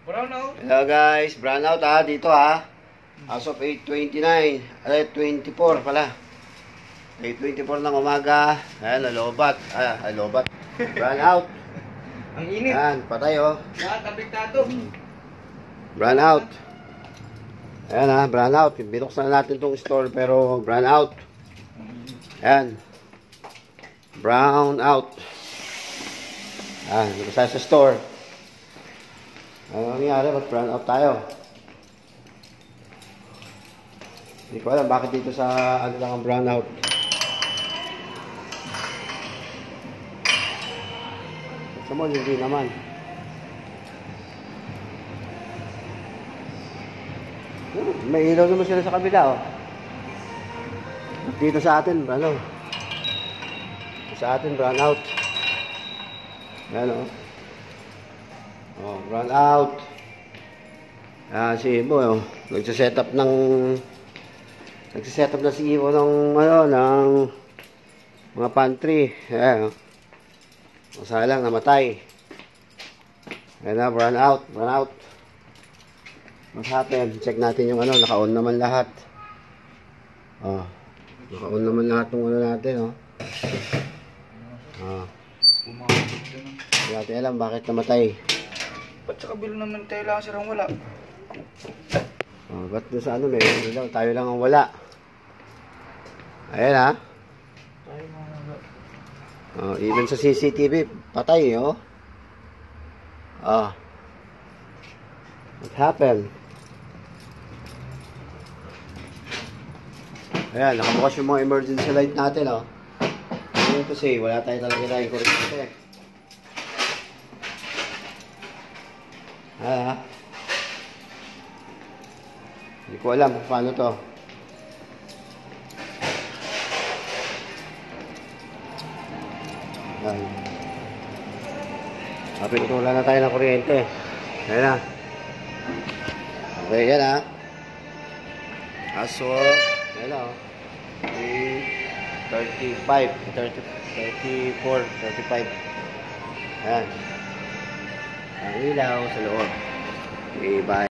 Brownout. Hello guys, brownout dito As of 8:29, 24 pala. 8:24 ng umaga. Ayan, lobat. Lobat. Brownout. Ang init. Ayan, patay Lahat apektado. Brownout. Ayan brownout. Binuksan natin tong store pero brownout. Ayan. Brownout. Nagkasaya sa store. Ano nangyari? Ba't brownout tayo? Hindi ko alam bakit dito sa ano lang ang brownout. Sa mo, hindi naman. May ilaw naman sila sa kabila Dito sa atin, ano? Sa atin, brownout. Ayan brownout. Si Ibo nagsiset-up na si Ibo ng mga pantry. Ayan Sayang namatay. Ayan brownout. What happened? Check natin yung naka-on naman lahat. Naka-on naman lahat ng natin Hindi natin alam bakit namatay. Ba't sa kabilo naman tayo lang sirang wala? Ba't doon sa may ilaw? Tayo lang ang wala. Ayan Tayo mga wala. Even sa CCTV, patay What happened? Ayan, nakabukas yung mga emergency light natin kasi wala tayo talaga tayong kuryente. Hindi ko alam kung paano to. Pinutulan na tayo ng kuryente. Ayan Okay, yan Aso, ayan 34, 35. Ayan. Ang ilaw sa loob. Okay, bye.